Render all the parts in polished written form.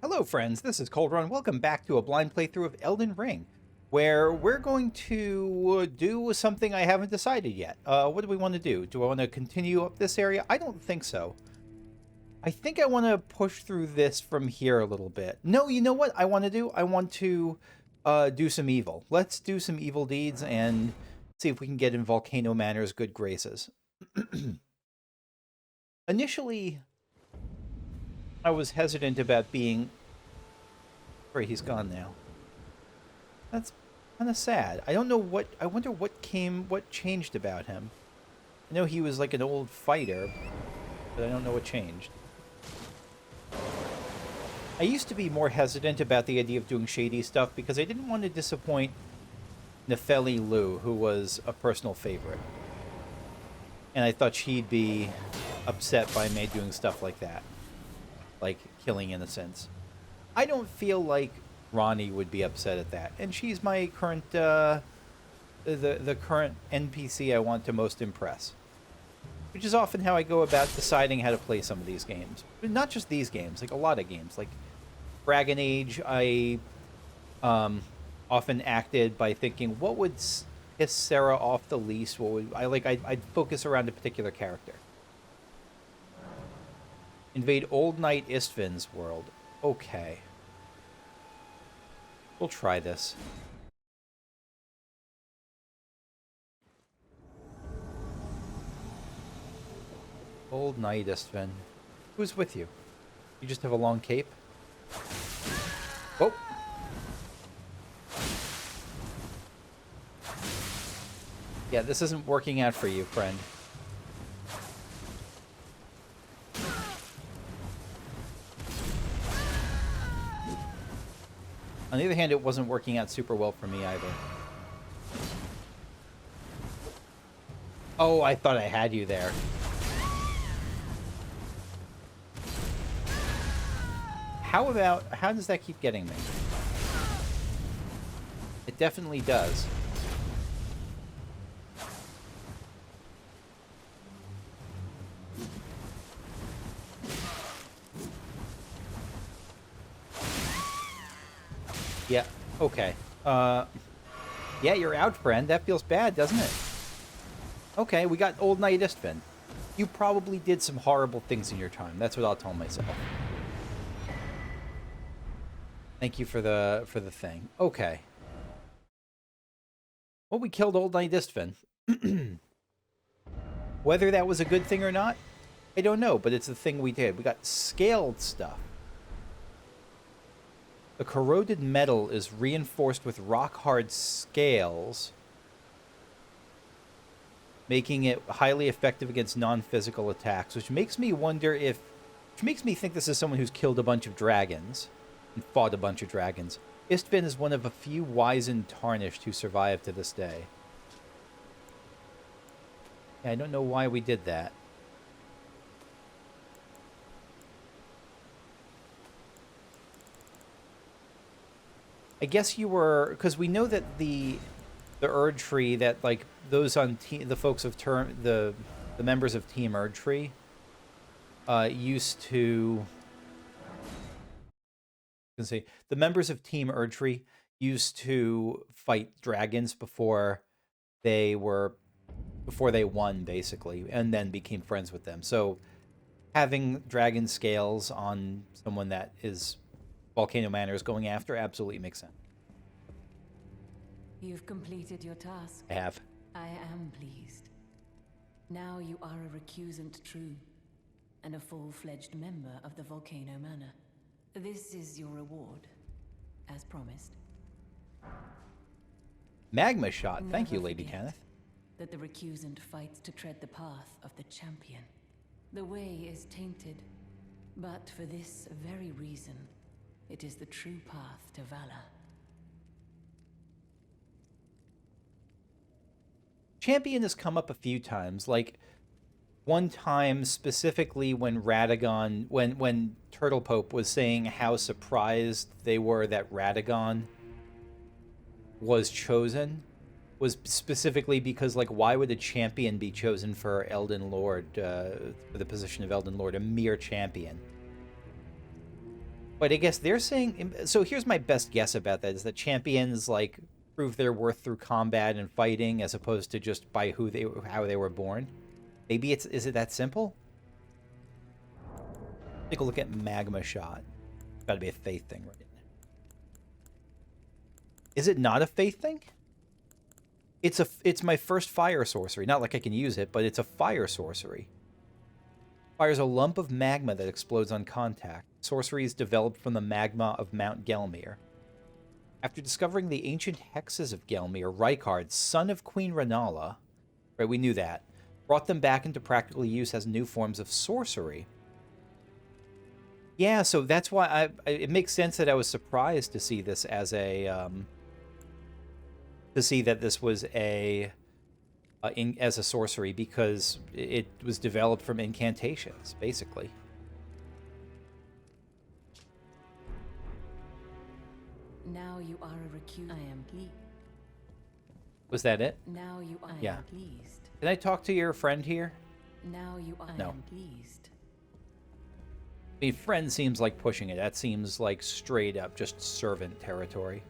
Hello friends, this is Coldrun. Welcome back to a blind playthrough of Elden Ring, where we're going to do something I haven't decided yet. What do we want to do? Do I want to continue up this area? I don't think so. I think I want to push through this from here a little bit. No, you know what I want to do? I want to do some evil. Let's do some evil deeds and see if we can get in Volcano Manor's good graces. Initially, I was hesitant about being... Sorry, he's gone now. That's kind of sad. I don't know what... I wonder what changed about him. I know he was like an old fighter, but I don't know what changed. I used to be more hesitant about the idea of doing shady stuff because I didn't want to disappoint Nefeli Lu, who was a personal favorite. And I thought she'd be upset by me doing stuff like that. Like killing innocents. I don't feel like Ronnie would be upset at that. And she's my current, the current NPC I want to most impress. Which is often how I go about deciding how to play some of these games. But not just these games, like a lot of games. Like Dragon Age, I often acted by thinking, what would piss Sarah off the least? What would I'd focus around a particular character. Invade old Knight Istvan's world. Okay. We'll try this. Old Knight Istvan. Who's with you? You just have a long cape? Oh! Yeah, this isn't working out for you, friend. On the other hand, it wasn't working out super well for me either. Oh, I thought I had you there. How does that keep getting me? It definitely does. Yeah, okay. Yeah, you're out, friend. That feels bad, doesn't it? Okay, we got old Knight Istvan. You probably did some horrible things in your time. That's what I'll tell myself. Thank you for the thing. Okay. Well, we killed old Knight Istvan. Whether that was a good thing or not, I don't know, but it's the thing we did. We got scaled stuff. The corroded metal is reinforced with rock-hard scales, making it highly effective against non-physical attacks, which makes me wonder if... Which makes me think this is someone who's killed a bunch of dragons and fought a bunch of dragons. Istvan is one of a few wizened tarnished who survived to this day. Yeah, I don't know why we did that. I guess you were, because we know that the Erd Tree, that like those on the folks of the members of Team Erd Tree, used to. I can say the members of Team Erd Tree used to fight dragons before they won, basically, and then became friends with them. So having dragon scales on someone that is Volcano Manor is going after absolutely makes sense. You've completed your task. I have. I am pleased. Now you are a recusant true, and a full-fledged member of the Volcano Manor. This is your reward, as promised. Magma shot. Thank you, Never Lady forget Kenneth. that the recusant fights to tread the path of the champion. The way is tainted, but for this very reason, it is the true path to valor. Champion has come up a few times, like one time specifically when Radagon, when Turtle Pope was saying how surprised they were that Radagon was chosen, was specifically because, like, why would a champion be chosen for Elden Lord, for the position of Elden Lord, a mere champion? But I guess they're saying... So here's my best guess about that, is that champions, like, prove their worth through combat and fighting as opposed to just by how they were born. Maybe is it that simple? Take a look at Magma Shot. Gotta be a faith thing, right? Is it not a faith thing? It's my first fire sorcery. Not like I can use it, but it's a fire sorcery. Fires a lump of magma that explodes on contact. Sorcery is developed from the magma of Mount Gelmir. After discovering the ancient hexes of Gelmir, Rykard, son of Queen Renala, right, we knew that, brought them back into practical use as new forms of sorcery. Yeah, so that's why it makes sense that I was surprised to see this as a... to see that this was as a sorcery, because it was developed from incantations, basically. Now you are a recusant. I am pleased. Was that it? Now you are Yeah. pleased. Can I talk to your friend here? Now you are No. pleased. I mean, friend seems like pushing it. That seems like straight up just servant territory.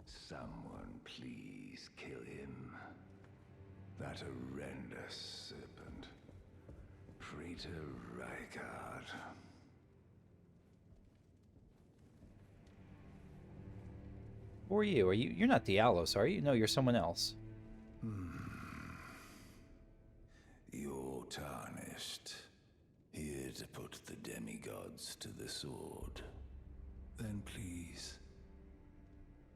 Someone please kill him. That horrendous serpent. Praetor Rykard. Who are you? You're not Dialos, are you? No, you're someone else. You're tarnished. Here to put the demigods to the sword. Then please,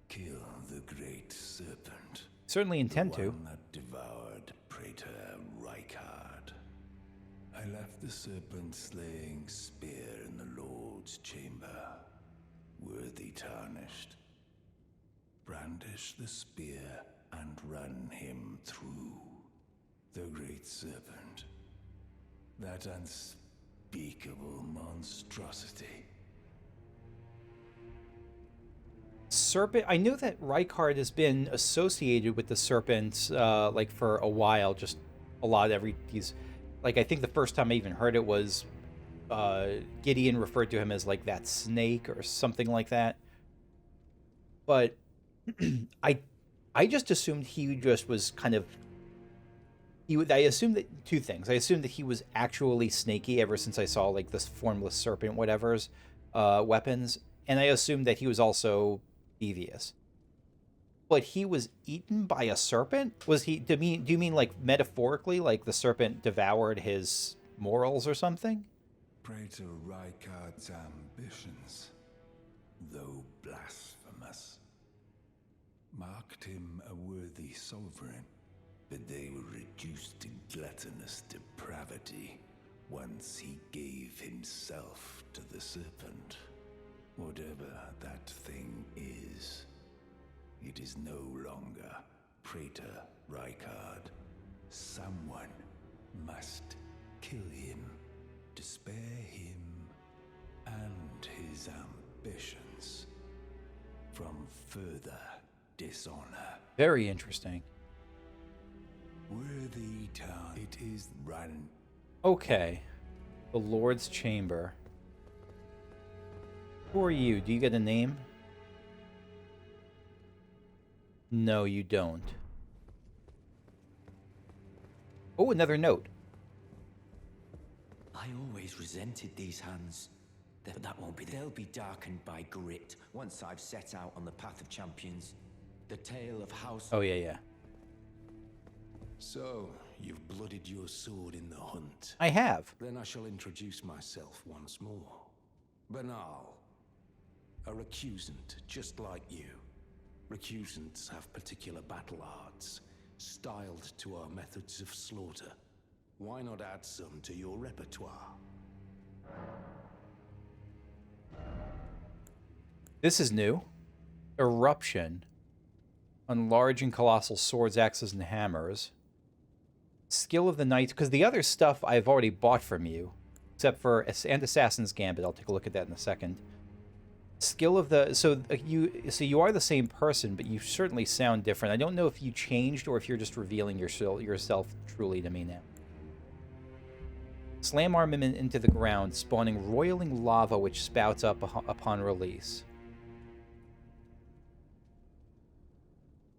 kill the great serpent. Certainly intend the to. one that devoured Praetor Rykard. I left the serpent-slaying spear in the Lord's chamber. Worthy tarnished. Brandish the spear and run him through. The great serpent. That unspeakable monstrosity. Serpent. I knew that Rykard has been associated with the serpent, like for a while. Just a lot. Like, I think the first time I even heard it was Gideon referred to him as like that snake or something like that. But I just assumed he just was kind of. I assumed that two things. I assumed that he was actually snaky ever since I saw like this formless serpent, whatever's weapons, and I assumed that he was also devious. But he was eaten by a serpent? Was he? Do you mean like metaphorically, like the serpent devoured his morals or something? Praetor Rykard's ambitions, though blasphemous, marked him a worthy sovereign. But they were reduced to gluttonous depravity once he gave himself to the serpent. Whatever that thing is, it is no longer Praetor Rykard. Someone must kill him to spare him and his ambitions from further dishonor. Very interesting. Worthy town. It is run. Okay. The Lord's Chamber. Who are you? Do you get a name? No, you don't. Oh, another note. I always resented these hands. That won't be. They'll be darkened by grit once I've set out on the path of champions. The tale of House... Oh, yeah. So, you've blooded your sword in the hunt. I have. Then I shall introduce myself once more. Banal. A recusant, just like you. Recusants have particular battle arts, styled to our methods of slaughter. Why not add some to your repertoire? This is new. Eruption. On large and colossal swords, axes, and hammers. Skill of the Knight, because the other stuff I've already bought from you, except for and Assassin's Gambit. I'll take a look at that in a second. Skill of the you are the same person, but you certainly sound different. I don't know if you changed or if you're just revealing yourself truly to me now. Slam armament into the ground, spawning roiling lava which spouts up upon release.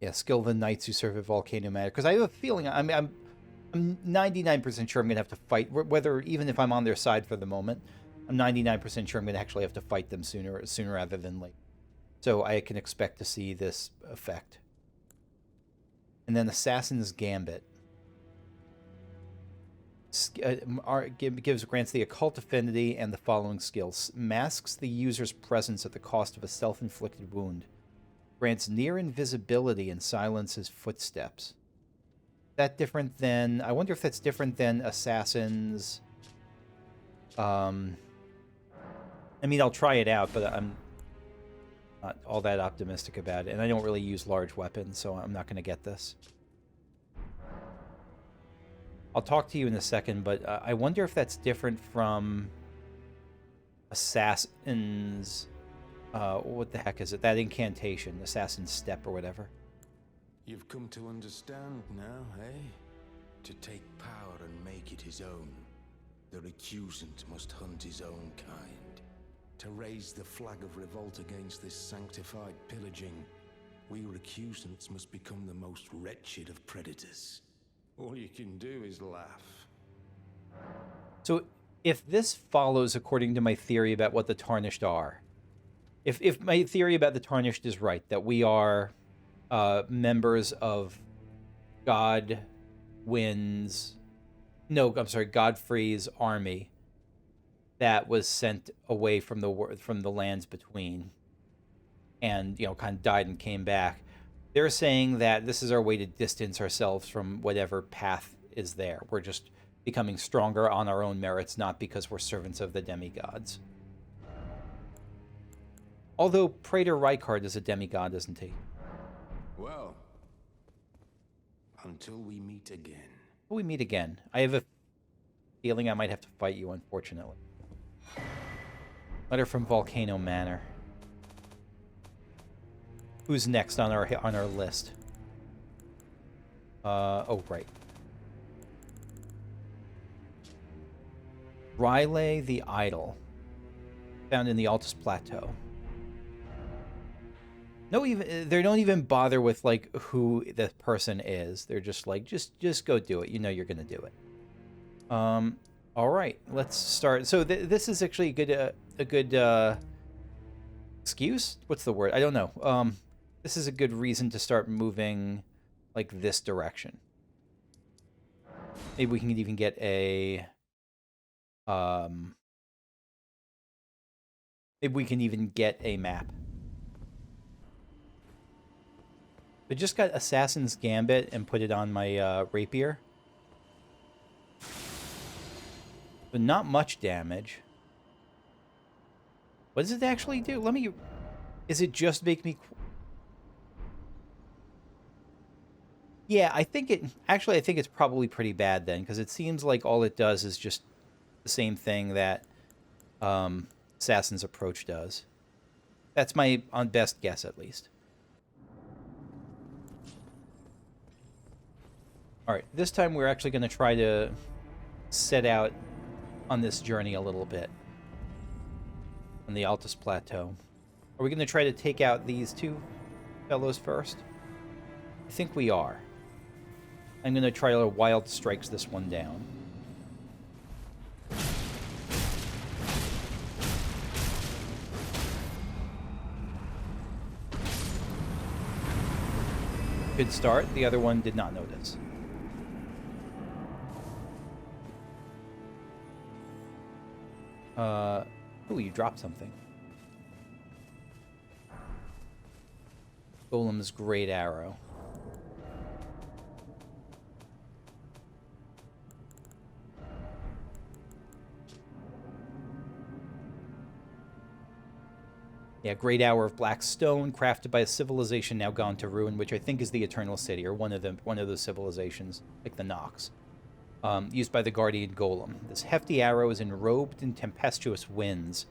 Yeah, skill the knights who serve at Volcano Manor. Because I have a feeling, I'm 99% sure I'm going to have to fight, whether, even if I'm on their side for the moment, I'm 99% sure I'm going to actually have to fight them sooner rather than later. So I can expect to see this effect. And then Assassin's Gambit. Grants the occult affinity and the following skills. Masks the user's presence at the cost of a self-inflicted wound. Grants near invisibility and silences footsteps. That different than... I wonder if that's different than Assassin's... I mean, I'll try it out, but I'm not all that optimistic about it. And I don't really use large weapons, so I'm not going to get this. I'll talk to you in a second, but I wonder if that's different from Assassin's... what the heck is it? That incantation, Assassin's Step or whatever. You've come to understand now, eh? To take power and make it his own. The recusant must hunt his own kind. To raise the flag of revolt against this sanctified pillaging, we recusants must become the most wretched of predators. All you can do is laugh. So, if this follows according to my theory about what the Tarnished are, if my theory about the Tarnished is right, that we are members of Godfrey's army that was sent away from the lands between, and kind of died and came back, they're saying that this is our way to distance ourselves from whatever path is there. We're just becoming stronger on our own merits, not because we're servants of the demigods. Although Praetor Rykard is a demigod, isn't he? Well, until we meet again. Until we meet again. I have a feeling I might have to fight you, unfortunately. Letter from Volcano Manor. Who's next on our list? Oh, right. Rileigh the Idle. Found in the Altus Plateau. They don't even bother with like who the person is. They're just like, just go do it. You know you're gonna do it. All right, let's start. So this is actually a good excuse. What's the word? I don't know. This is a good reason to start moving like this direction. Maybe we can even get a maybe we can even get a map. I just got Assassin's Gambit and put it on my rapier. But not much damage. What does it actually do? Let me... Is it just make me... Yeah, I think it... Actually, I think it's probably pretty bad then, because it seems like all it does is just the same thing that Assassin's Approach does. That's my best guess, at least. Alright, this time we're actually going to try to set out on this journey a little bit. On the Altus Plateau. Are we going to try to take out these two fellows first? I think we are. I'm going to try to wild strikes this one down. Good start. The other one did not notice. Oh, you dropped something. Golem's Great Arrow. Yeah, Great Hour of Black Stone, crafted by a civilization now gone to ruin, which I think is the Eternal City, or one of those civilizations, like the Nox. Used by the Guardian Golem. This hefty arrow is enrobed in tempestuous winds,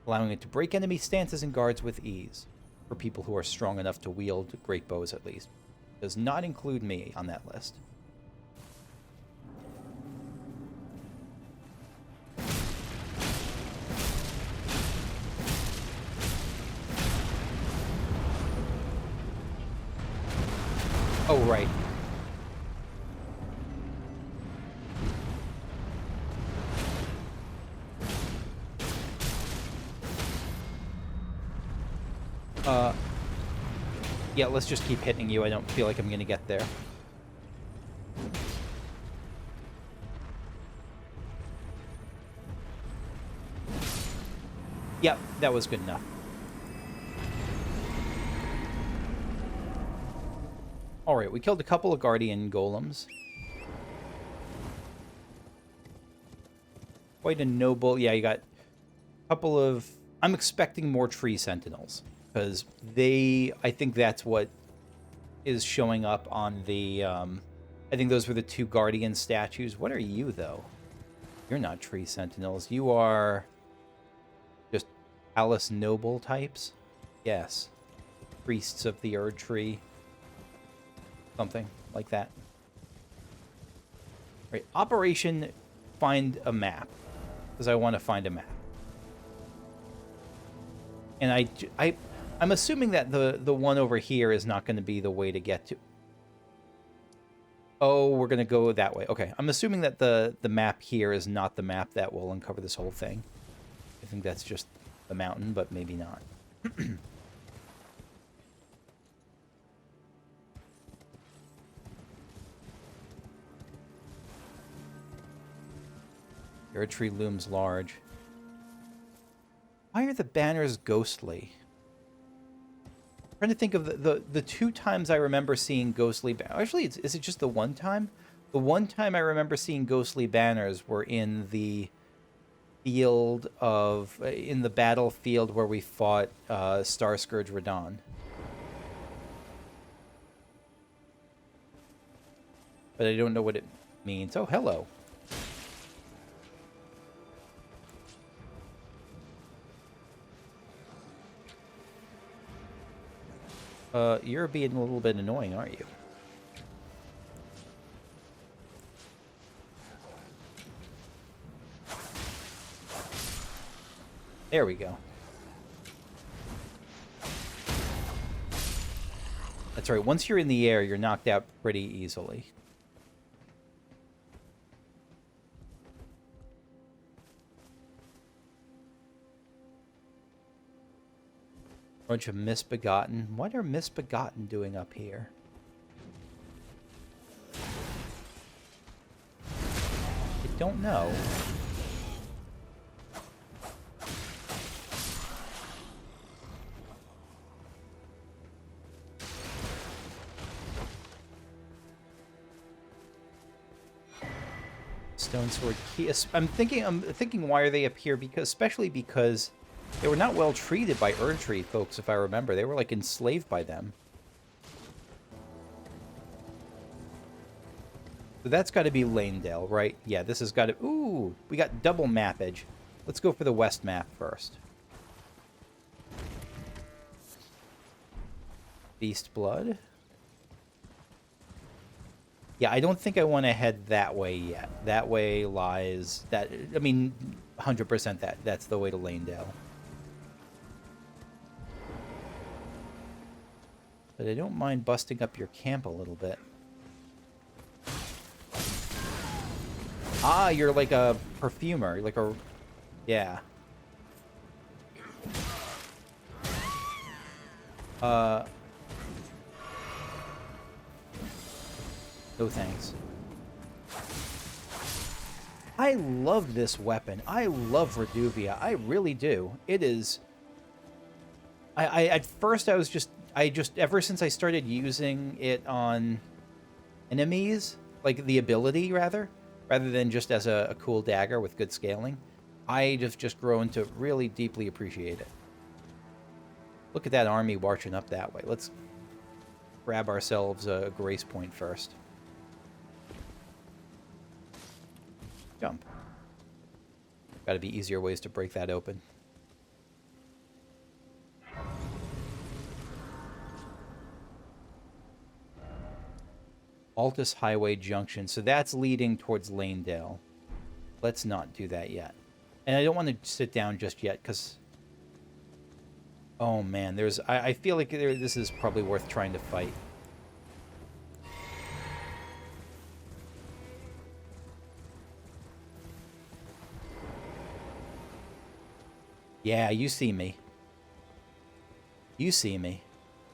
allowing it to break enemy stances and guards with ease, for people who are strong enough to wield great bows at least. Does not include me on that list. right. Yeah, let's just keep hitting you. I don't feel like I'm gonna get there. Yep, that was good enough. Alright, we killed a couple of Guardian Golems. Quite a noble... Yeah, you got a couple of... I'm expecting more Tree Sentinels. Because they... I think that's what is showing up on the... I think those were the two Guardian statues. What are you, though? You're not Tree Sentinels. You are... just Palace Noble types? Yes. Priests of the Erd Tree. Something like that. Right, Operation Find a Map. Because I want to find a map. And I'm assuming that the one over here is not going to be the way to get to... Oh, we're going to go that way. Okay, I'm assuming that the map here is not the map that will uncover this whole thing. I think that's just the mountain, but maybe not. Your tree looms large. Why are the banners ghostly? I'm trying to think of the two times I remember seeing ghostly banners. Actually, is it just the one time? The one time I remember seeing ghostly banners were in the field of... in the battlefield where we fought Star Scourge Radahn. But I don't know what it means. Oh, hello. You're being a little bit annoying, aren't you? There we go. That's right. Once you're in the air, you're knocked out pretty easily. Bunch of misbegotten. What are misbegotten doing up here? I don't know. Stone sword key. I'm thinking why are they up here? Especially because they were not well treated by Erdtree folks, if I remember. They were, like, enslaved by them. So that's got to be Lanedale, right? Yeah, this has got to... Ooh, we got double mappage. Let's go for the west map first. Beast Blood. Yeah, I don't think I want to head that way yet. That way lies... that. I mean, 100% that's the way to Lanedale. But I don't mind busting up your camp a little bit. Ah, you're like a perfumer. You're like a... Yeah. No thanks. I love this weapon. I love Reduvia. I really do. It is... At first I was just... ever since I started using it on enemies, like the ability, rather than just as a cool dagger with good scaling, I have just grown to really deeply appreciate it. Look at that army marching up that way. Let's grab ourselves a grace point first. Jump. Got to be easier ways to break that open. Altus Highway Junction. So that's leading towards Lanedale. Let's not do that yet. And I don't want to sit down just yet, because... Oh, man. I feel like this is probably worth trying to fight. Yeah, you see me. You see me.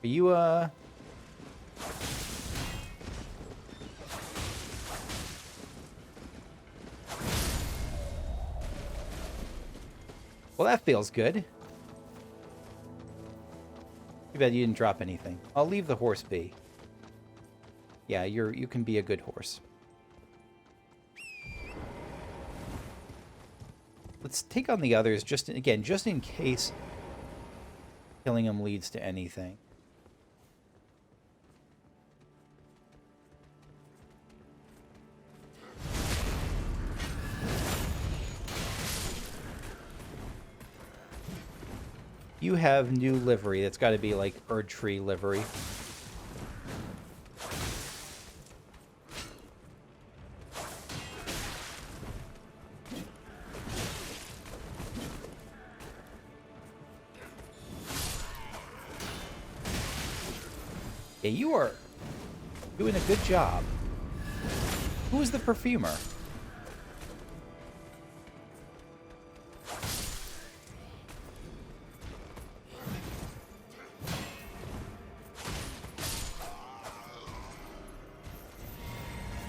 Are you, Well, that feels good. Too bad you didn't drop anything. I'll leave the horse be. Yeah, you can be a good horse. Let's take on the others just in case killing them leads to anything. You have new livery. That's got to be like Erd Tree livery. Yeah, you are doing a good job. Who is the perfumer?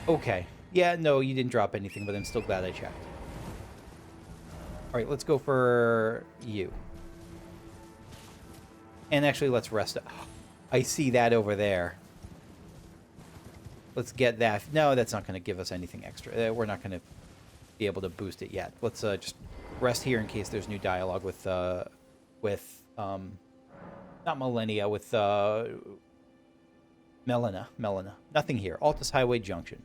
Okay. Yeah, no, you didn't drop anything, but I'm still glad I checked. Alright, let's go for you. And actually, let's rest. I see that over there. Let's get that. No, that's not going to give us anything extra. We're not going to be able to boost it yet. Let's just rest here in case there's new dialogue with not Millennia, with Melina. Nothing here. Altus Highway Junction.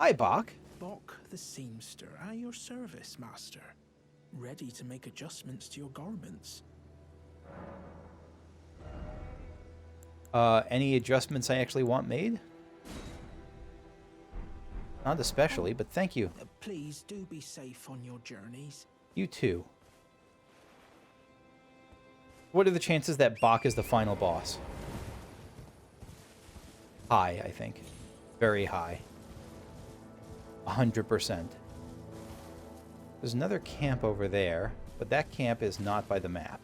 Hi, Bach. Bok the seamster, at your service, master. Ready to make adjustments to your garments. Any adjustments I actually want made? Not especially, but thank you. Please do be safe on your journeys. You too. What are the chances that Bach is the final boss? High, I think. Very high. 100%. There's another camp over there, but that camp is not by the map.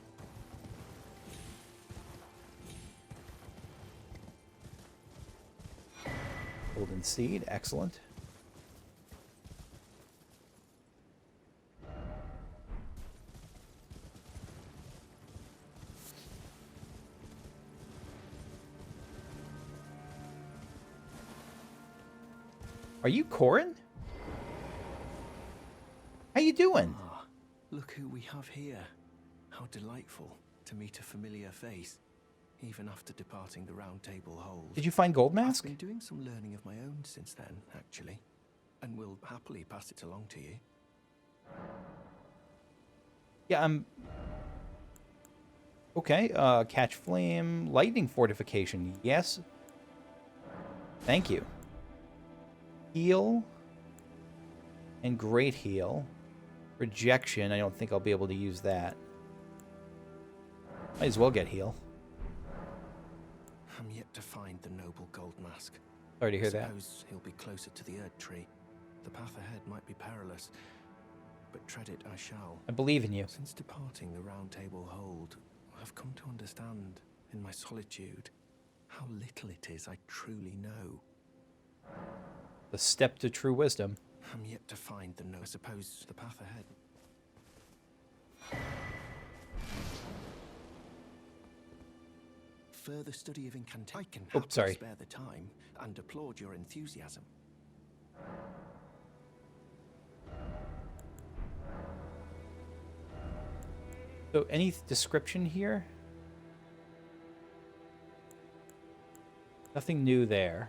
Golden Seed, excellent. Are you Corhyn? How you doing? Ah, look who we have here. How delightful to meet a familiar face, even after departing the Round Table Hold. Did you find I've Goldmask? been doing some learning of my own since then, actually, and will happily pass it along to you. Yeah, I'm... Okay, catch flame, lightning fortification, yes. Thank you. Heal. And great heal. Rejection, I don't think I'll be able to use that. Might as well get heal. I'm yet to find the noble Goldmask. Sorry to hear that. Suppose he'll be closer to the Erd Tree. The path ahead might be perilous, but tread it I shall. I believe in you. Since departing the Round Table Hold, I've come to understand, in my solitude, how little it is I truly know. The step to true wisdom. I'm yet to find the I suppose the path ahead. Further study of incantation. I can happily spare the time and applaud your enthusiasm. So, any description here? Nothing new there.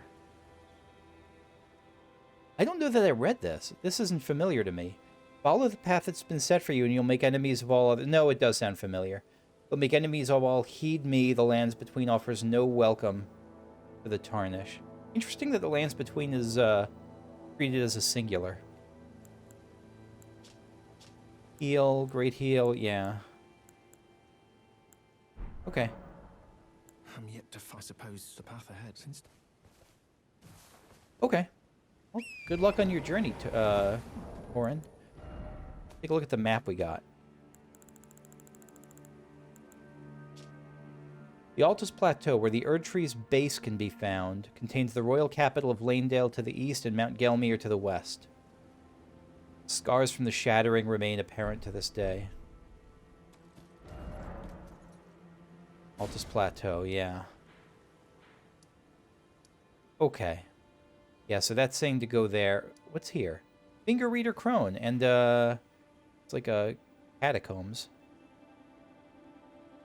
I don't know that I read this. This isn't familiar to me. Follow the path that's been set for you, and you'll make enemies of all other... No, it does sound familiar. You'll make enemies of all. Heed me. The lands between offers no welcome for the tarnish. Interesting that the lands between is treated as a singular. Heal, great heal, yeah. Okay. I'm yet to I suppose the path ahead since. Okay. Well, good luck on your journey, to Corhyn. Take a look at the map we got. The Altus Plateau, where the Erd Tree's base can be found, contains the royal capital of Lanedale to the east and Mount Gelmir to the west. Scars from the shattering remain apparent to this day. Altus Plateau, yeah. Okay. Yeah, so that's saying to go there. What's here? Finger Reader Crone, and it's like a catacombs.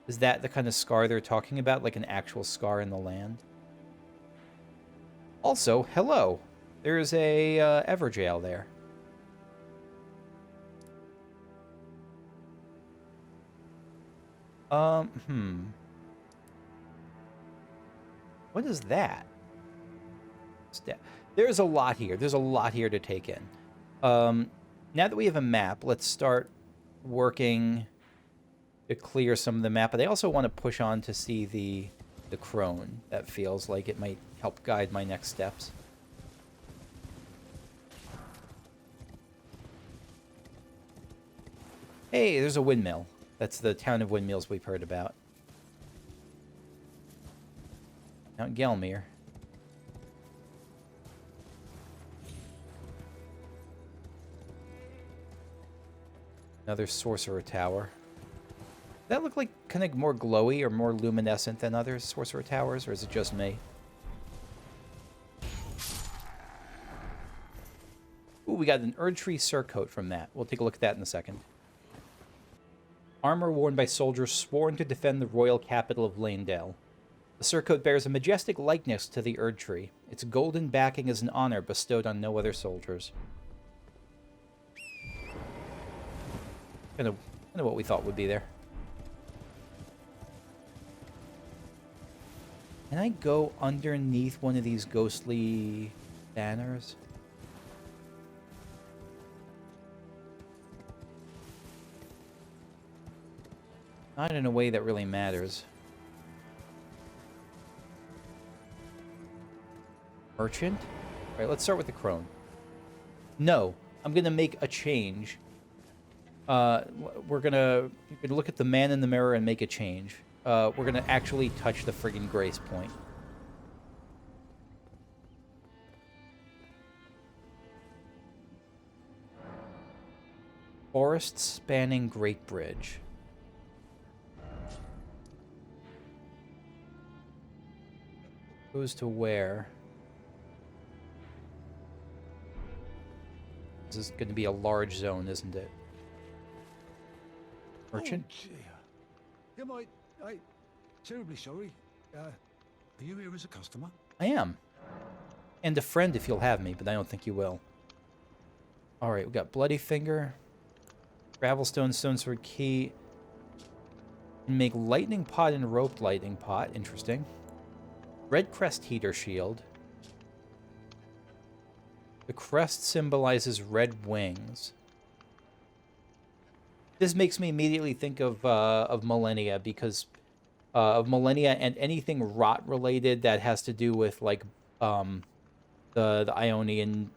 Is that the kind of scar they're talking about? Like an actual scar in the land? Also, hello. There's a Everjail there. What is that? There's a lot here. There's a lot here to take in. Now that we have a map, let's start working to clear some of the map. But I also want to push on to see the crone. That feels like it might help guide my next steps. Hey, there's a windmill. That's the town of windmills we've heard about. Mount Gelmir. Another sorcerer tower. Does that look like kind of more glowy or more luminescent than other sorcerer towers, or is it just me? Ooh, we got an Erdtree surcoat from that. We'll take a look at that in a second. Armor worn by soldiers sworn to defend the royal capital of Lanedale. The surcoat bears a majestic likeness to the Erdtree. Its golden backing is an honor bestowed on no other soldiers. Kind of what we thought would be there. Can I go underneath one of these ghostly banners? Not in a way that really matters. Merchant? All right, let's start with the crone. No, I'm going to make a change. We're gonna look at the man in the mirror and make a change. We're gonna actually touch the friggin' grace point. Forest spanning Great Bridge. Goes to where? This is going to be a large zone, isn't it? Merchant? Oh, dear. I'm terribly sorry. Are you here as a customer? I am. And a friend if you'll have me, but I don't think you will. Alright, we got Bloody Finger. Gravelstone, Stone Sword Key. Make Lightning Pot and Roped Lightning Pot. Interesting. Red Crest Heater Shield. The crest symbolizes red wings. This makes me immediately think of Millennia, because of Millennia and anything rot related that has to do with like the Ionian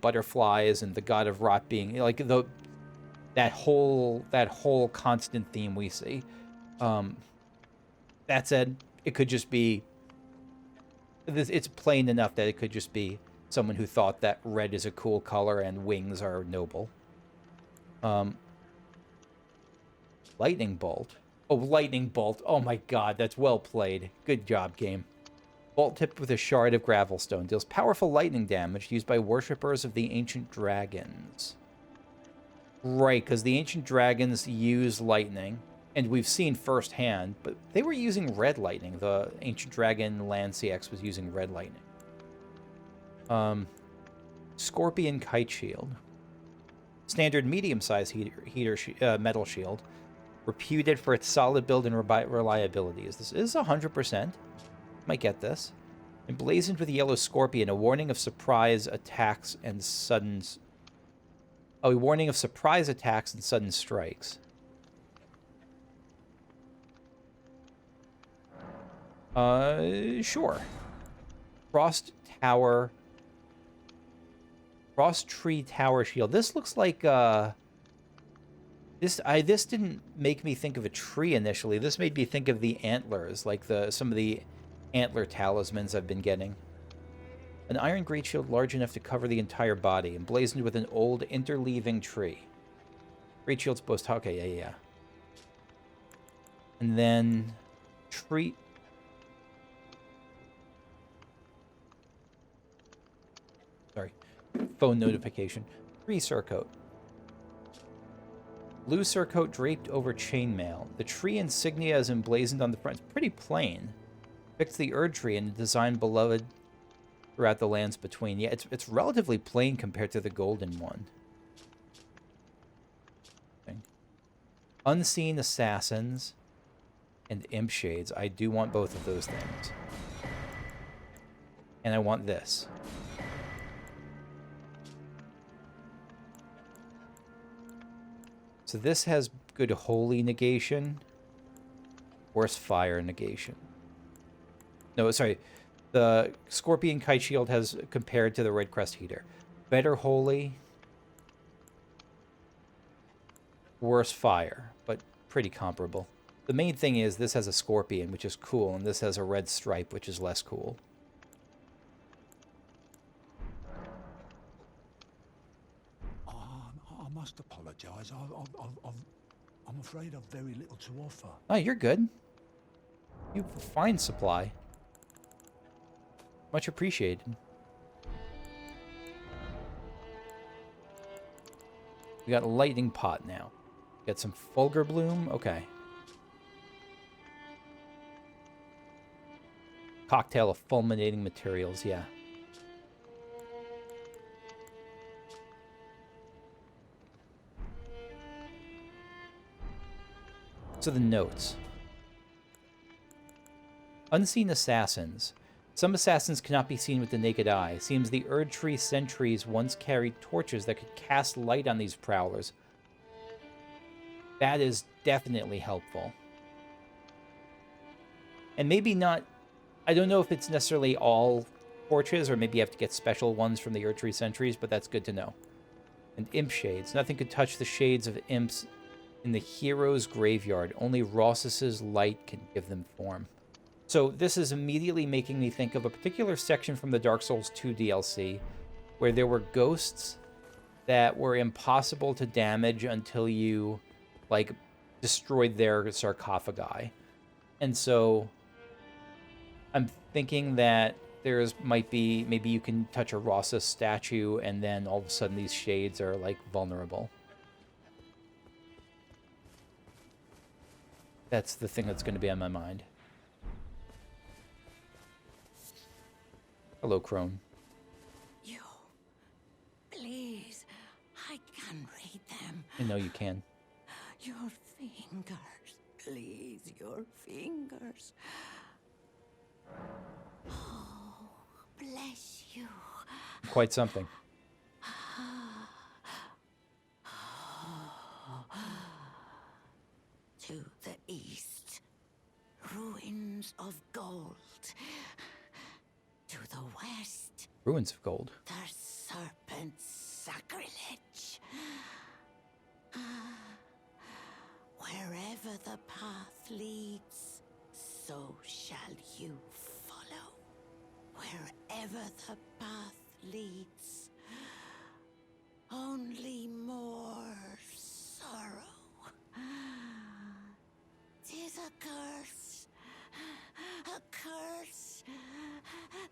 butterflies and the god of rot being like that whole constant theme we see. That said, it could just be it's plain enough that it could just be someone who thought that red is a cool color and wings are noble. Lightning Bolt. Oh, Lightning Bolt. Oh my god, that's well played. Good job, game. Bolt tipped with a shard of Gravelstone. Deals powerful lightning damage used by worshippers of the ancient dragons. Right, because the ancient dragons use lightning, and we've seen firsthand, but they were using red lightning. The ancient dragon Land CX was using red lightning. Scorpion Kite Shield. Standard medium-sized metal shield. Reputed for its solid build and reliability. This is 100%. Might get this. Emblazoned with a yellow scorpion, a warning of surprise attacks and sudden... Oh, a warning of surprise attacks and sudden strikes. Sure. Frost Tree Tower Shield. This looks like This didn't make me think of a tree initially. This made me think of the antlers, like some of the antler talismans I've been getting. An iron great shield large enough to cover the entire body, emblazoned with an old interleaving tree. Great shields boast... Okay, yeah. And then... Tree... Sorry. Phone notification. Tree surcoat. Blue surcoat draped over chainmail. The tree insignia is emblazoned on the front. It's pretty plain. Picked the Erd tree and a design beloved throughout the lands between. Yeah, it's relatively plain compared to the golden one. Okay. Unseen assassins and imp shades. I do want both of those things. And I want this. So this has good holy negation. Worse fire negation. No, sorry. The Scorpion Kite Shield has compared to the Red Crest Heater. Better holy. Worse fire, but pretty comparable. The main thing is this has a Scorpion, which is cool, and this has a red stripe, which is less cool. I must apologise. I'm afraid I've very little to offer. Oh, you're good. You have a fine supply. Much appreciated. We got a lightning pot now. Got some Fulgur Bloom. Okay. Cocktail of fulminating materials. Yeah. So the notes. Unseen assassins. Some assassins cannot be seen with the naked eye. Seems the Erd Tree sentries once carried torches that could cast light on these prowlers. That is definitely helpful. And maybe not... I don't know if it's necessarily all torches, or maybe you have to get special ones from the Erd Tree sentries, but that's good to know. And imp shades. Nothing could touch the shades of imps in the hero's graveyard. Only Ross's light can give them form. So this is immediately making me think of a particular section from the Dark Souls 2 DLC where there were ghosts that were impossible to damage until you, like, destroyed their sarcophagi. And so I'm thinking that might be, maybe you can touch a Ross's statue and then all of a sudden these shades are, like, vulnerable. That's the thing that's going to be on my mind. Hello, Crone. You. Please. I can read them. I know you can. Your fingers. Please, your fingers. Oh, bless you. Quite something. To the east. Ruins of gold. To the west, Ruins of gold. the serpent's sacrilege. Wherever the path leads, so shall you follow. Wherever the path leads, only more sorrow. 'Tis a curse. A curse.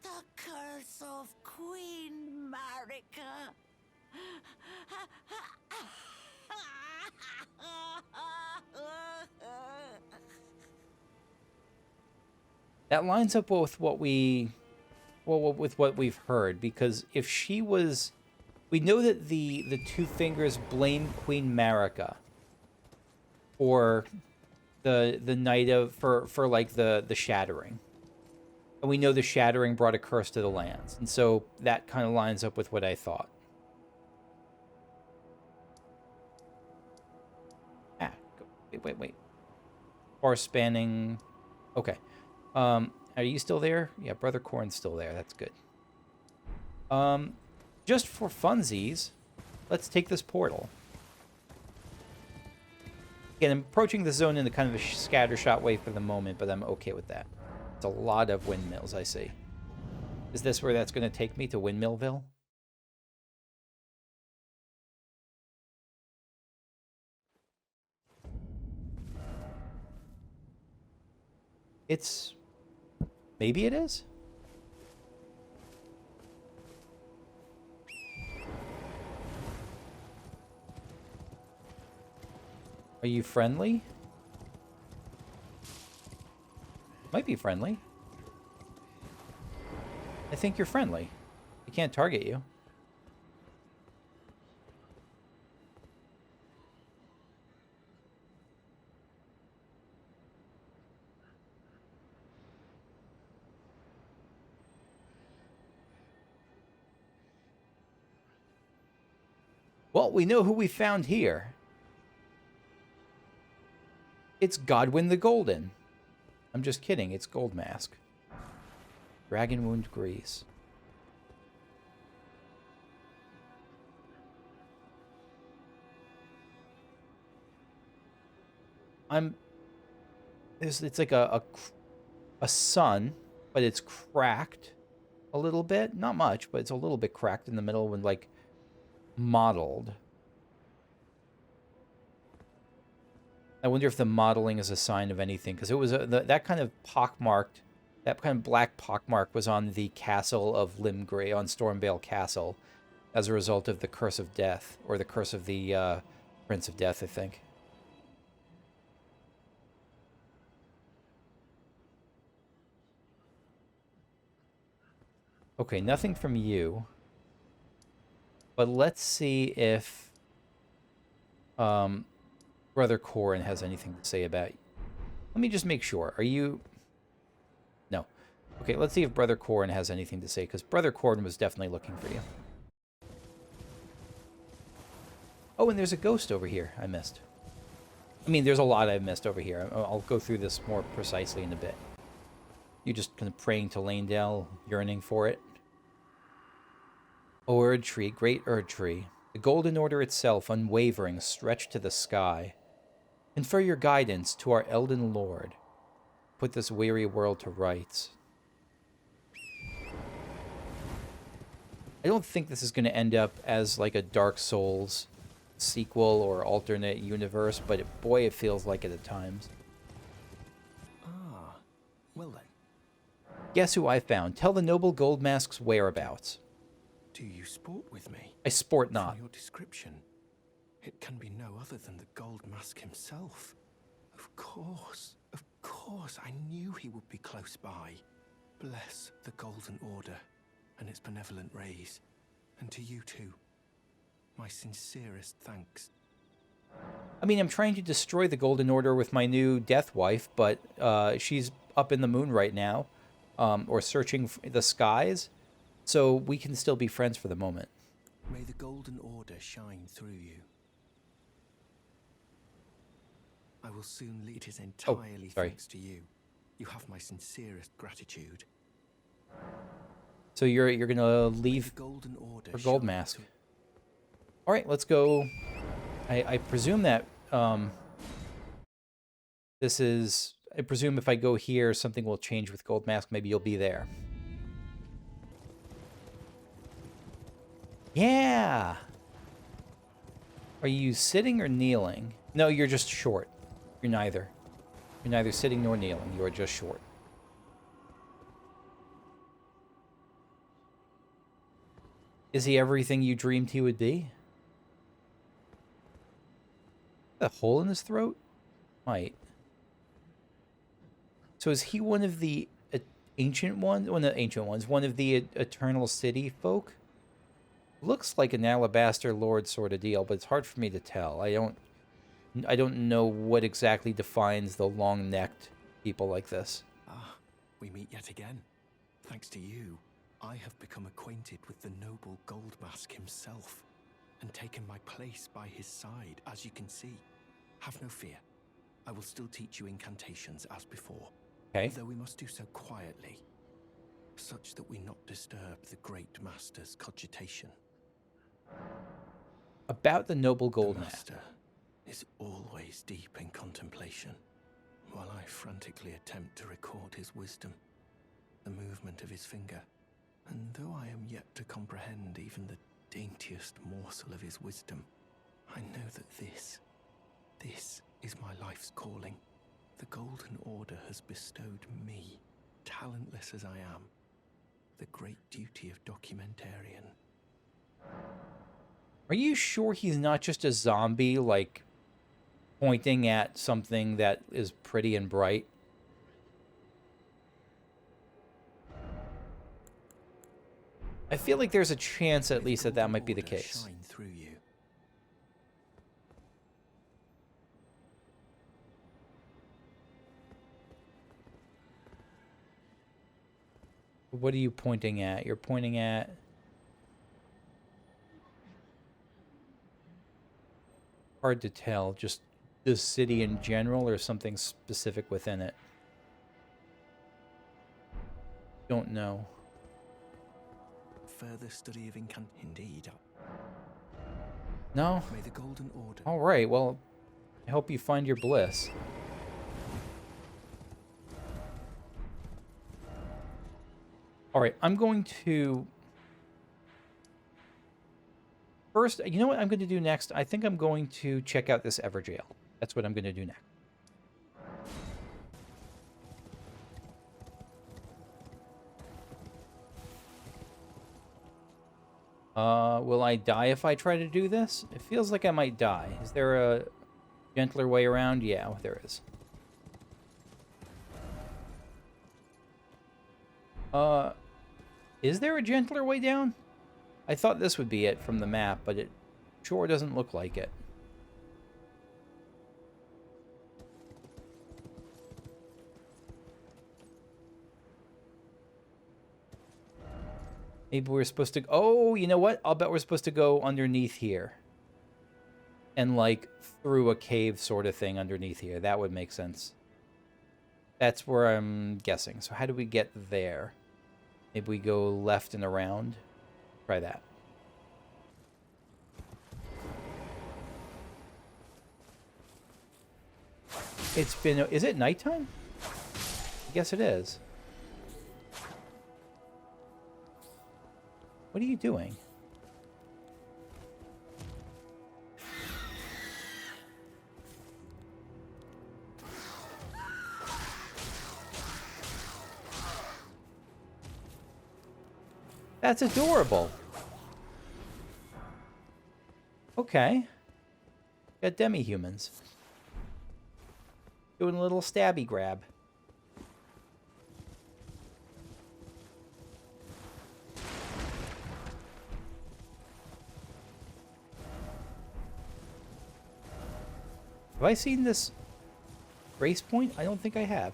The curse of Queen Marika. That lines up with what we've heard, because if she was, we know that the Two Fingers blame Queen Marika for the night of for like the shattering. And we know the shattering brought a curse to the lands. And so that kind of lines up with what I thought. Wait. Far spanning. Okay. Are you still there? Yeah, Brother Corn's still there. That's good. Just for funsies, let's take this portal. Again, I'm approaching the zone in a kind of a scattershot way for the moment, but I'm okay with that. It's a lot of windmills, I see. Is this where that's going to take me, to Windmillville? It's... maybe it is? Are you friendly? Might be friendly. I think you're friendly. I can't target you. Well, we know who we found here. It's Godwyn the Golden. I'm just kidding, it's Goldmask. Dragon Wound Grease. It's like a sun, but it's cracked a little bit. Not much, but it's a little bit cracked in the middle when, like, mottled. I wonder if the modeling is a sign of anything, because it was that kind of pockmarked, that kind of black pockmark was on the castle of Limgrave, on Stormvale Castle, as a result of the Curse of Death, or the Curse of the Prince of Death, I think. Okay, nothing from you. But let's see if Brother Corhyn has anything to say about you. Let me just make sure. Are you... No. Okay, let's see if Brother Corhyn has anything to say, because Brother Corhyn was definitely looking for you. Oh, and there's a ghost over here I missed. I mean, there's a lot I've missed over here. I'll go through this more precisely in a bit. You're just kind of praying to Lanedale, yearning for it. O Erd Tree, great Erd Tree, the Golden Order itself, unwavering, stretched to the sky. Confer your guidance to our Elden Lord. Put this weary world to rights. I don't think this is going to end up as like a Dark Souls sequel or alternate universe, but boy, it feels like it at times. Ah, well then. Guess who I found? Tell the noble Goldmask's whereabouts. Do you sport with me? I sport not. From your description, it can be no other than the Goldmask himself. Of course, I knew he would be close by. Bless the Golden Order and its benevolent rays, and to you too, my sincerest thanks. I mean, I'm trying to destroy the Golden Order with my new Death Wife, but she's up in the moon right now, or searching the skies, so we can still be friends for the moment. May the Golden Order shine through you. I will soon lead. It is entirely thanks to you. You have my sincerest gratitude. So you're gonna leave the Golden Order for Goldmask. All right, let's go. I presume that this is. I presume if I go here, something will change with Goldmask. Maybe you'll be there. Yeah. Are you sitting or kneeling? No, you're just short. You're neither. You're neither sitting nor kneeling. You are just short. Is he everything you dreamed he would be? A hole in his throat? Might. So is he one of the ancient ones? One of the ancient ones. One of the Eternal City folk? Looks like an Alabaster Lord sort of deal, but it's hard for me to tell. I don't know what exactly defines the long-necked people like this. Ah, we meet yet again. Thanks to you, I have become acquainted with the noble Goldmask himself, and taken my place by his side, as you can see. Have no fear. I will still teach you incantations as before. Okay. Though we must do so quietly, such that we not disturb the great master's cogitation. About the noble Goldmask. The master is always deep in contemplation, while I frantically attempt to record his wisdom, the movement of his finger. And though I am yet to comprehend even the daintiest morsel of his wisdom, I know that this is my life's calling. The Golden Order has bestowed me, talentless as I am, the great duty of documentarian. Are you sure he's not just a zombie, like, pointing at something that is pretty and bright? I feel like there's a chance, at least, that that might be the case. Shine through you. What are you pointing at? You're pointing at... Hard to tell. Just the city in general or something specific within it? Don't know. Further study of indeed. No? May the Golden Order... All right, well, I hope you find your bliss. All right, I'm going to... First, you know what I'm going to do next? I think I'm going to check out this Everjail. That's what I'm going to do next. Will I die if I try to do this? It feels like I might die. Is there a gentler way around? Yeah, there is. Is there a gentler way down? I thought this would be it from the map, but it sure doesn't look like it. Maybe we're supposed to... Oh, you know what? I'll bet we're supposed to go underneath here. And, like, through a cave sort of thing underneath here. That would make sense. That's where I'm guessing. So how do we get there? Maybe we go left and around. Try that. It's been... Is it nighttime? I guess it is. What are you doing? That's adorable. Okay. Got demi-humans. Doing a little stabby grab. Have I seen this grace point? I don't think I have.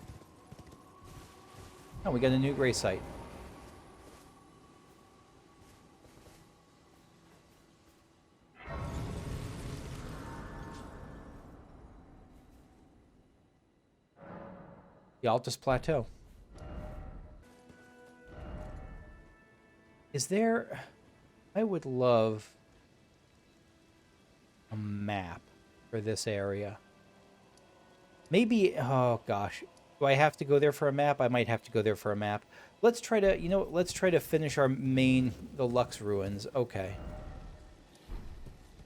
Oh, we got a new grace site. The Altus Plateau. Is there... I would love a map for this area. Maybe... Oh, gosh. Do I have to go there for a map? I might have to go there for a map. Let's try to... You know what? Let's try to finish our main... The Lux Ruins. Okay.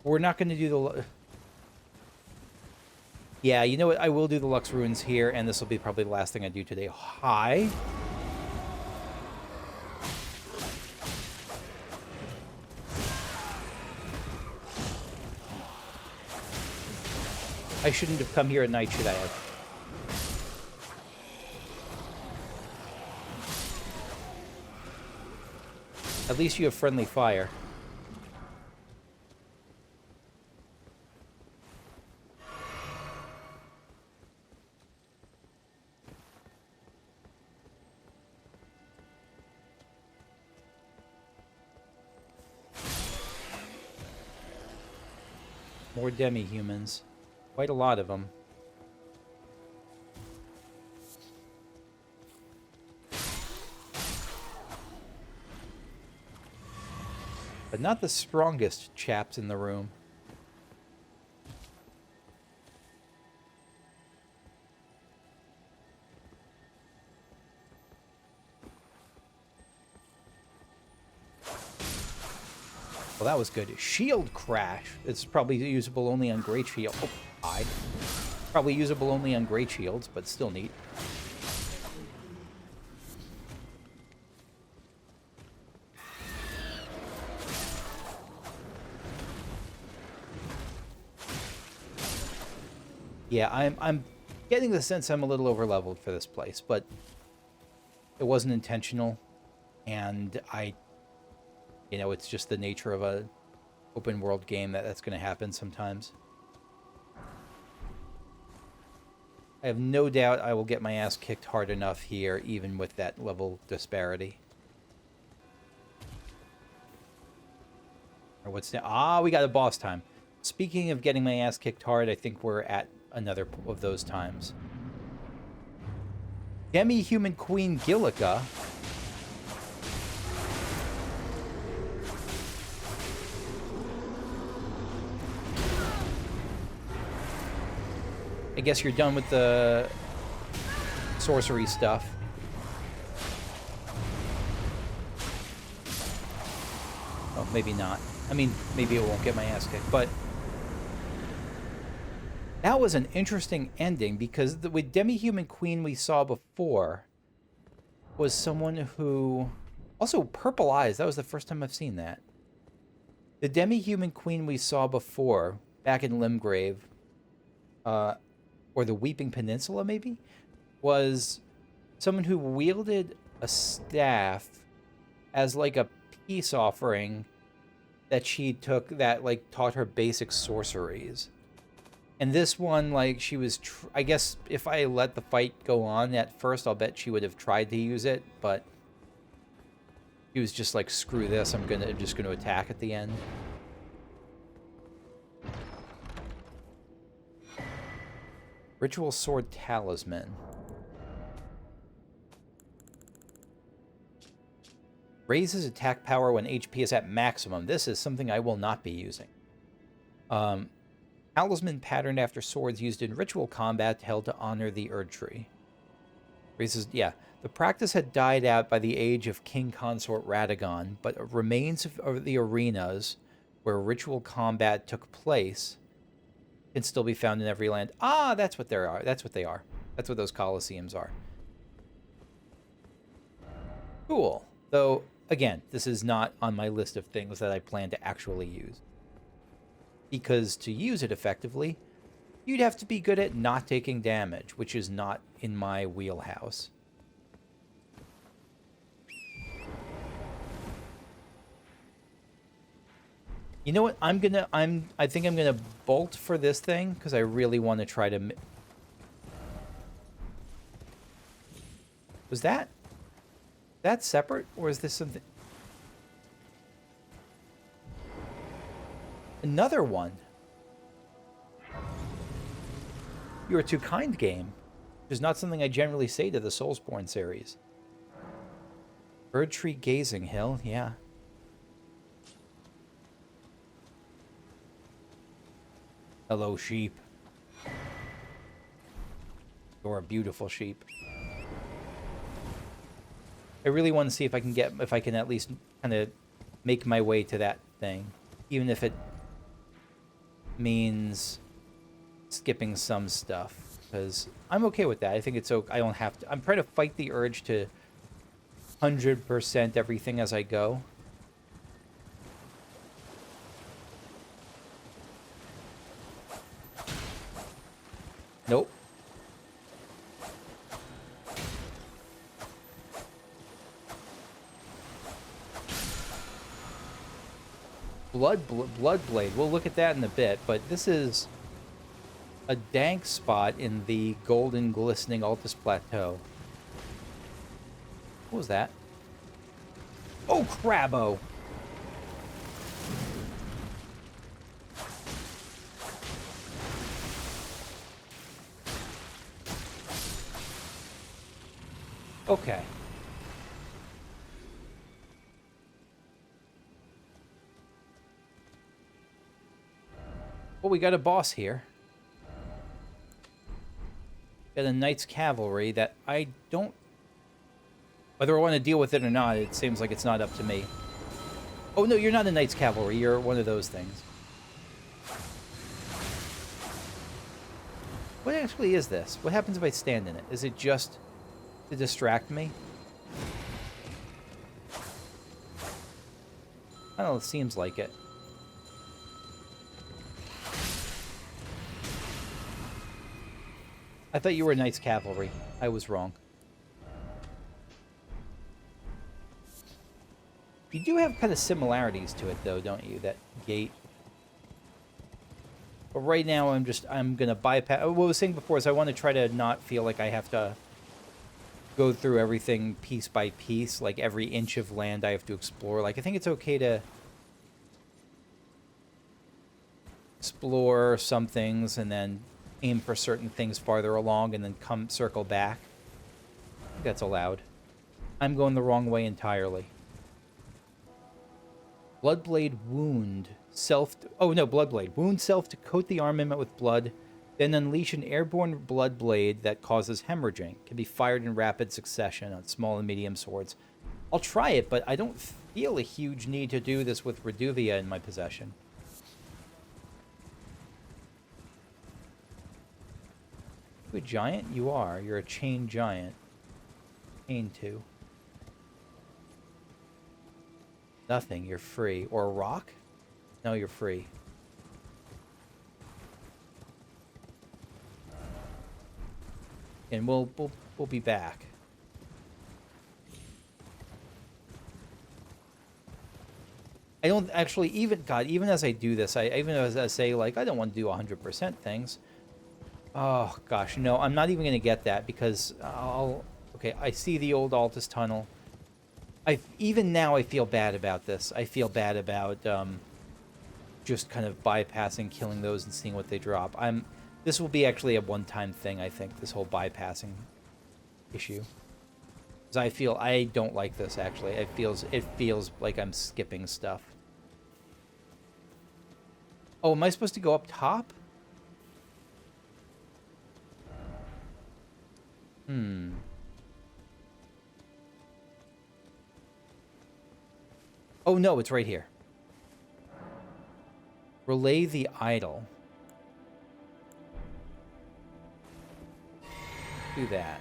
We're not going to do the... Yeah, you know what? I will do the Lux Ruins here, and this will be probably the last thing I do today. Hi. I shouldn't have come here at night, should I have? At least you have friendly fire. More demi-humans. Quite a lot of them. But not the strongest chaps in the room. Well, that was good. Shield Crash. It's probably usable only on Great Shield. Oh, died. Probably usable only on Great Shields, but still neat. Yeah, I'm getting the sense I'm a little over-leveled for this place, but it wasn't intentional, and it's just the nature of a open world game that's going to happen sometimes. I have no doubt I will get my ass kicked hard enough here, even with that level disparity. Or what's now? Ah, we got a boss time. Speaking of getting my ass kicked hard, I think we're at another of those times. Demi-Human Queen Gilika. I guess you're done with the sorcery stuff. Oh, maybe not. I mean, maybe it won't get my ass kicked, but that was an interesting ending because with Demi-Human Queen we saw before was someone who... Also, purple eyes. That was the first time I've seen that. The Demi-Human Queen we saw before, back in Limgrave, or the Weeping Peninsula, maybe, was someone who wielded a staff as, like, a peace offering that she took that, like, taught her basic sorceries. And this one, like, she was... I guess if I let the fight go on at first, I'll bet she would have tried to use it, but she was just like, screw this, I'm just gonna attack at the end. Ritual Sword Talisman. Raises attack power when HP is at maximum. This is something I will not be using. Talisman patterned after swords used in ritual combat held to honor the Erd Tree. Raises, yeah. The practice had died out by the age of King Consort Radagon, but remains of the arenas where ritual combat took place can still be found in every land. Ah, that's what they are. That's what they are. That's what those Colosseums are. Cool. Though, again, this is not on my list of things that I plan to actually use. Because to use it effectively, you'd have to be good at not taking damage, which is not in my wheelhouse. You know what? I think I'm gonna bolt for this thing because I really want to try to. Was that separate, or is this something? Another one. You are too kind, game. Which is not something I generally say to the Soulsborne series. Bird Tree Gazing Hill, yeah. Hello, sheep. You're a beautiful sheep. I really want to see if I can at least kind of make my way to that thing, even if it means skipping some stuff, because I'm okay with that. I think it's okay. I don't have to. I'm trying to fight the urge to 100% everything as I go. Nope. Bloodblade. We'll look at that in a bit, but this is a dank spot in the golden glistening Altus Plateau. What was that? Oh, Crabbo! Okay. Well, we got a boss here. Got a Knight's Cavalry that I don't... Whether I want to deal with it or not, it seems like it's not up to me. Oh, no, you're not a Knight's Cavalry. You're one of those things. What actually is this? What happens if I stand in it? Is it just to distract me? I don't know, it seems like it. I thought you were Knight's Cavalry. I was wrong. You do have kind of similarities to it, though, don't you? That gate. But right now, I'm going to bypass... What I was saying before is I want to try to not feel like I have to go through everything piece by piece. Like, every inch of land I have to explore. Like, I think it's okay to explore some things and then aim for certain things farther along and then circle back. I think that's allowed. I'm going the wrong way entirely. Bloodblade wound self... Oh, no, Bloodblade. Wound self to coat the armament with blood, then unleash an airborne Bloodblade that causes hemorrhaging. Can be fired in rapid succession on small and medium swords. I'll try it, but I don't feel a huge need to do this with Reduvia in my possession. You a giant? You are. You're a chain giant. Chain 2. Nothing. You're free. Or a rock? No, you're free. And we'll be back. I don't actually even... God, even as I do this, even as I say, like, I don't want to do 100% things. Oh, gosh, no, I'm not even going to get that because I'll... Okay, I see the old Altus tunnel. Even now, I feel bad about this. I feel bad about just kind of bypassing, killing those, and seeing what they drop. This will be actually a one-time thing, I think, this whole bypassing issue. Because I don't like this, actually. It feels like I'm skipping stuff. Oh, am I supposed to go up top? Oh, no, it's right here. Rileigh the Idle. Do that.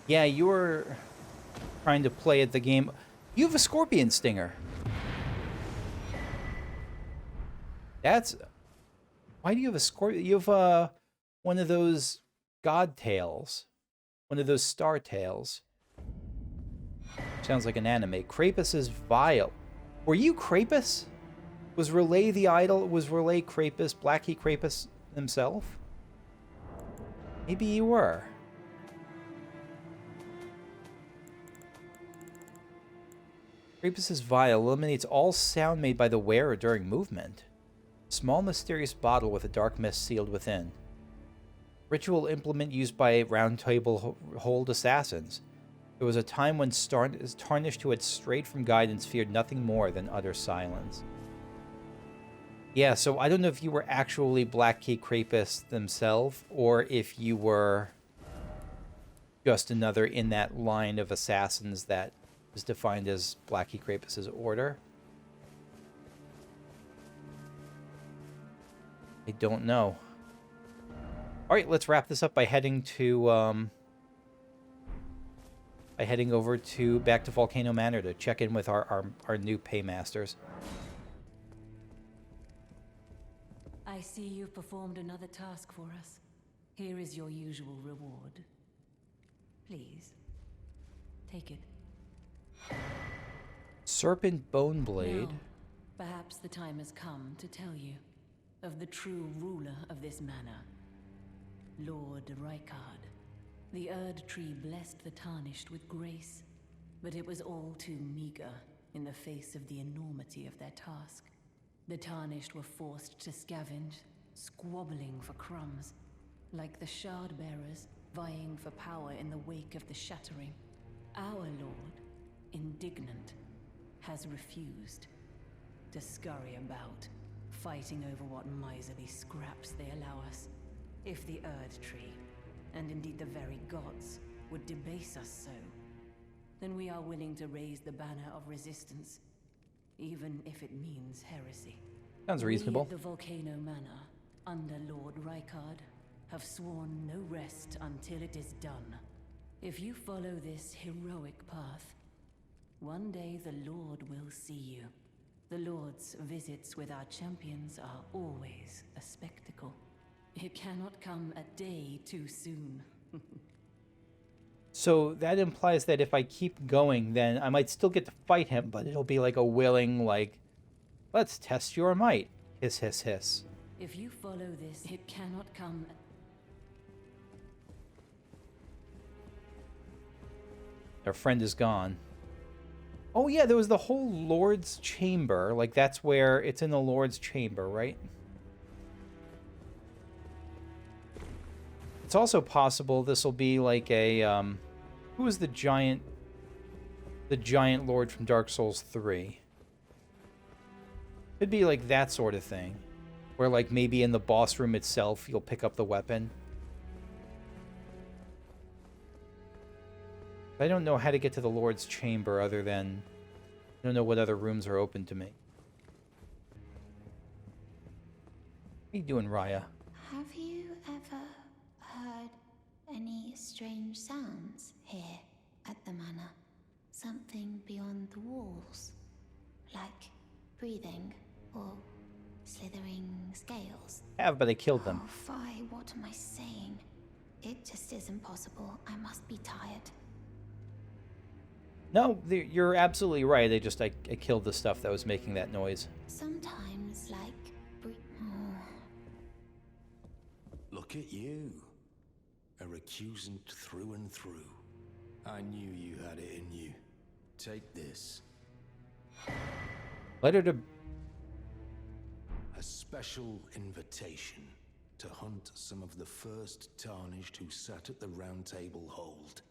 Yeah, you were trying to play at the game. You have a scorpion stinger. That's... Why do you have a scorpion? You have one of those god tails. One of those star tails. Sounds like an anime. Krapus's vial. Were you Krapus? Was Rileigh the Idle? Was Rileigh Krapus? Blackie Krapus himself? Maybe you were. Krapus's vial eliminates all sound made by the wearer during movement. Small mysterious bottle with a dark mist sealed within. Ritual implement used by Round Table Hold assassins. There was a time when Tarnished, who had strayed from guidance, feared nothing more than utter silence. Yeah, so I don't know if you were actually Blackie Krapus themselves, or if you were just another in that line of assassins that is defined as Blackie Krapus's order. I don't know. Alright, let's wrap this up by heading to, over to, back to Volcano Manor to check in with our new paymasters. I see you've performed another task for us. Here is your usual reward. Please, take it. Serpent Bone Blade. Now, perhaps the time has come to tell you. of the true ruler of this manor, Lord Rykard. The Erd Tree blessed the Tarnished with grace, but it was all too meager in the face of the enormity of their task. The Tarnished were forced to scavenge, squabbling for crumbs, like the Shard Bearers vying for power in the wake of the Shattering. Our Lord, indignant, has refused to scurry about, fighting over what miserly scraps they allow us. If the Erd Tree, and indeed the very gods, would debase us so, then we are willing to raise the banner of resistance, even if it means heresy. Sounds reasonable. We at the Volcano Manor, under Lord Rykard, have sworn no rest until it is done. If you follow this heroic path, one day the Lord will see you. The Lord's visits with our champions are always a spectacle. It cannot come a day too soon. So that implies that if I keep going, then I might still get to fight him, but it'll be like a willing, like, let's test your might. Hiss, hiss, hiss. If you follow this, it cannot come. Our friend is gone. Oh yeah, there was the whole Lord's Chamber. Like, that's where it's in the Lord's Chamber, right? It's also possible this will be like a, who was the giant lord from Dark Souls 3? It'd be like that sort of thing. Where, like, maybe in the boss room itself, you'll pick up the weapon. I don't know how to get to the Lord's Chamber other than... I don't know what other rooms are open to me. How you doing, Raya? Have you ever heard any strange sounds here at the manor? Something beyond the walls? Like breathing or slithering scales? I have, but I killed them. Oh, Fi, what am I saying? It just isn't possible. I must be tired. No, you're absolutely right. I killed the stuff that was making that noise. Sometimes, like... Look at you. A recusant through and through. I knew you had it in you. Take this. Letter to... A special invitation to hunt some of the first Tarnished who sat at the Round Table hold.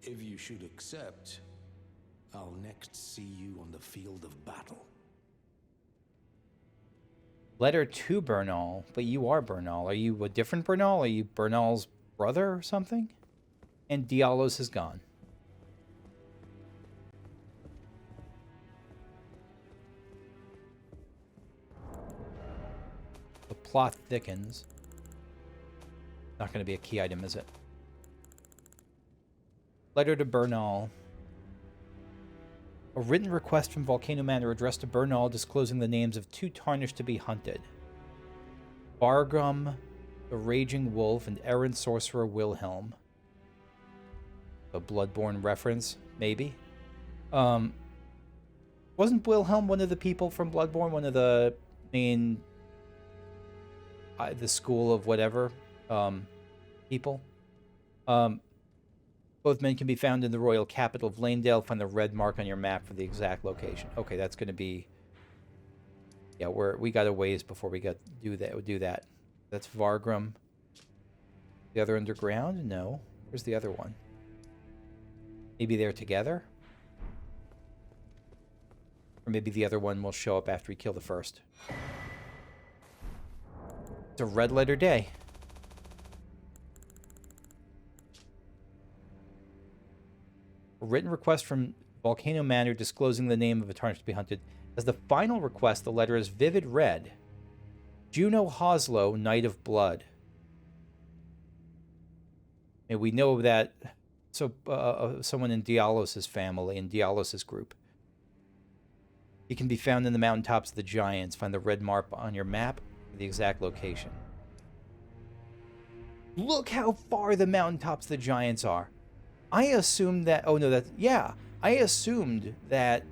If you should accept, I'll next see you on the field of battle. Letter to Bernal, but you are Bernal. Are you a different Bernal? Are you Bernal's brother or something? And Dialos is gone. The plot thickens. Not going to be a key item, is it? Letter to Bernal. A written request from Volcano Manor addressed to Bernal disclosing the names of 2 Tarnished to be hunted. Bargrum, the Raging Wolf, and errant sorcerer Wilhelm. A Bloodborne reference, maybe? Wasn't Wilhelm one of the people from Bloodborne? One of the main... the school of whatever people? Both men can be found in the royal capital of Lanedale. Find the red mark on your map for the exact location. Okay, that's going to be... Yeah, we got a ways before we do that. That's Vargrim. The other underground? No. Where's the other one? Maybe they're together? Or maybe the other one will show up after we kill the first. It's a red letter day. A written request from Volcano Manor disclosing the name of a Tarnished to be hunted. As the final request, the letter is vivid red. Juno Hoslow, Knight of Blood. And we know that someone in Dialos' family, in Dialos' group. He can be found in the mountaintops of the Giants. Find the red mark on your map for the exact location. Look how far the mountaintops of the Giants are. I assumed that... Oh, no, that's... Yeah. I assumed that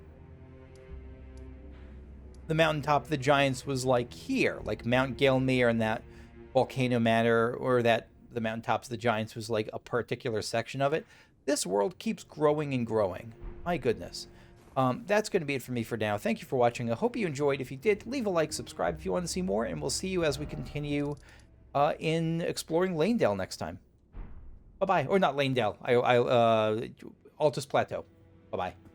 the mountaintop of the giants was like here, like Mount Gelmir and that Volcano Manor, or that the mountaintops of the giants was like a particular section of it. This world keeps growing and growing. My goodness. That's going to be it for me for now. Thank you for watching. I hope you enjoyed. If you did, leave a like, subscribe if you want to see more, and we'll see you as we continue in exploring Lanedale next time. Bye-bye. Or not Lanedale. Altus Plateau. Bye-bye.